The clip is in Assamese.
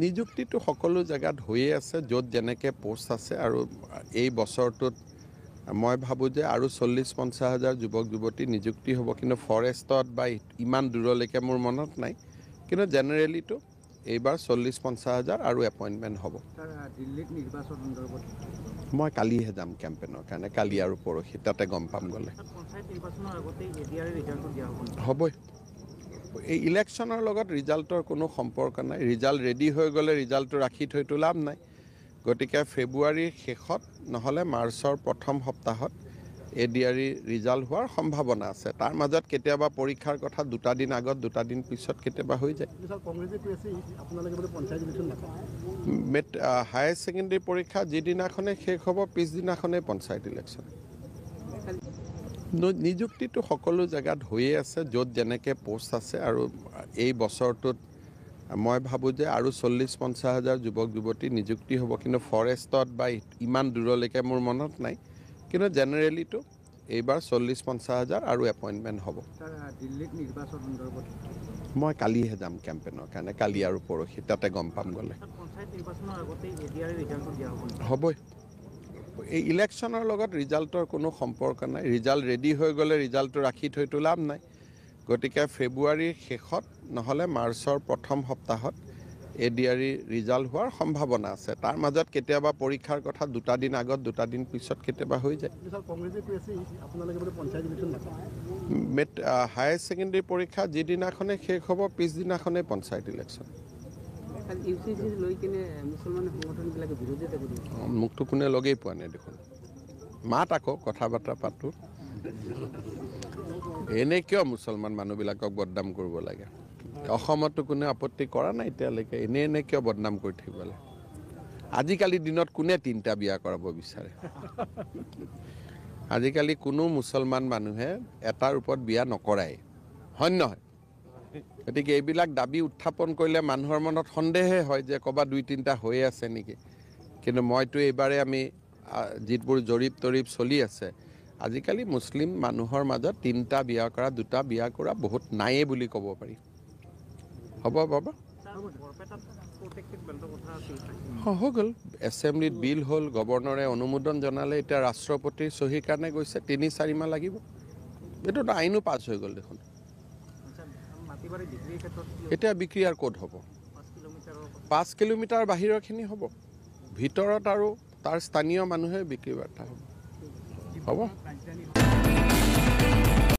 নিযুক্তিটো সকলো জায়গাত হৈয়ে আছে, য'ত যেনেকৈ পোষ্ট আছে। আৰু এই বছৰটোত মই ভাবোঁ যে আৰু 40-50 হাজাৰ যুৱক যুৱতী নিযুক্তি হ'ব, কিন্তু ফৰেষ্টত বা ইমান দূৰলৈকে মোৰ মনত নাই। কিন্তু জেনেৰেলিটো এইবাৰ 40-50 হাজাৰ আৰু এপইণ্টমেণ্ট হ'ব। দিল্লীত নিৰ্বাচন সন্দৰ্ভত মই কালিহে যাম কেম্পেইনৰ কাৰণে, কালি আৰু পৰহি, তাতে গম পাম গ'লে। পঞ্চায়ত নিৰ্বাচনৰ আগতেই এডিআৰ ৰিজাল্টটো দিয়া হ'ব। হ'বই। এই ইলেকশ্যনৰ লগত ৰিজাল্টৰ কোনো সম্পৰ্ক নাই। ৰিজাল্ট ৰেডি হৈ গ'লে ৰিজাল্টটো ৰাখি থৈতো লাভ নাই। গতিকে ফেব্ৰুৱাৰীৰ শেষত নহ'লে মাৰ্চৰ প্ৰথম সপ্তাহত এডিআৰ ৰিজাল্ট হোৱাৰ সম্ভাৱনা আছে। তাৰ মাজত কেতিয়াবা পৰীক্ষাৰ কথা 2 দিন আগত 2 দিন পিছত কেতিয়াবা হৈ যায়। হায়াৰ ছেকেণ্ডেৰী পৰীক্ষা যিদিনাখনে শেষ হ'ব, পিছদিনাখনেই পঞ্চায়ত ইলেকশ্যন। নিযুক্তিটো সকলো জেগাত হৈয়ে আছে, য'ত যেনেকৈ পোষ্ট আছে। আৰু এই বছৰটোত মই ভাবোঁ যে আৰু 40-50 হাজাৰ যুৱক যুৱতী নিযুক্তি হ'ব, কিন্তু ফৰেষ্টত বা ইমান দূৰলৈকে মোৰ মনত নাই। কিন্তু জেনেৰেলিটো এইবাৰ 40-50 হাজাৰ আৰু এপইণ্টমেণ্ট হ'ব। দিল্লীত নিৰ্বাচন সন্দৰ্ভত মই কালিহে যাম কেম্পেইনৰ কাৰণে, কালি আৰু পৰহি, তাতে গম পাম গ'লে। পঞ্চায়ত নিৰ্বাচনৰ আগতেই এডিআৰ ৰিজাল্টটো দিয়া হ'ব। হ'বই। এই ইলেকশ্যনৰ লগত ৰিজাল্টৰ কোনো সম্পৰ্ক নাই। ৰিজাল্ট ৰেডি হৈ গ'লে ৰিজাল্টটো ৰাখি থৈতো লাভ নাই। গতিকে ফেব্ৰুৱাৰীৰ শেষত নহ'লে মাৰ্চৰ প্ৰথম সপ্তাহত এডিআৰ ৰিজাল্ট হোৱাৰ সম্ভাৱনা আছে। তাৰ মাজত কেতিয়াবা পৰীক্ষাৰ কথা 2 দিন আগত 2 দিন পিছত কেতিয়াবা হৈ যায়। হায়াৰ ছেকেণ্ডেৰী পৰীক্ষা যিদিনাখনে শেষ হ'ব, পিছদিনাখনেই পঞ্চায়ত ইলেকশ্যন। মোকতো কোনে লগেই পোৱা নাই দেখোন। মাত আকৌ কথা বাৰ্তা পাতোঁ। এনেই কিয় মুছলমান মানুহবিলাকক বদনাম কৰিব লাগে? অসমতো কোনে আপত্তি কৰা নাই এতিয়ালৈকে। এনে কিয় বদনাম কৰি থাকিব লাগে? আজিকালি দিনত কোনে 3টা বিয়া কৰাব বিচাৰে? আজিকালি কোনো মুছলমান মানুহে এটাৰ ওপৰত বিয়া নকৰাই, হয় নহয়? গতিকে এইবিলাক দাবী উত্থাপন কৰিলে মানুহৰ মনত সন্দেহে হয় যে ক'ৰবাত 2-3টা হৈয়ে আছে নেকি। কিন্তু মইতো এইবাৰে আমি যিবোৰ জৰীপ তৰীপ চলি আছে, আজিকালি মুছলিম মানুহৰ মাজত 3টা বিয়া কৰা, 2টা বিয়া কৰা বহুত নায়েই বুলি ক'ব পাৰি। হ'ব বাবা, হৈ গ'ল। এছেম্বলিত বিল হ'ল, গভৰ্ণৰে অনুমোদন জনালে, এতিয়া ৰাষ্ট্ৰপতিৰ চহীৰ কাৰণে গৈছে। 3-4 মাহ লাগিব। এইটোতো আইনো পাছ হৈ গ'ল দেখোন। এতিয়া বিক্ৰী আৰু ক'ত হ'ব? 5 কিলোমিটাৰ বাহিৰৰখিনি হ'ব। ভিতৰত আৰু তাৰ স্থানীয় মানুহে বিক্ৰী বাৰ্তা হ'ব।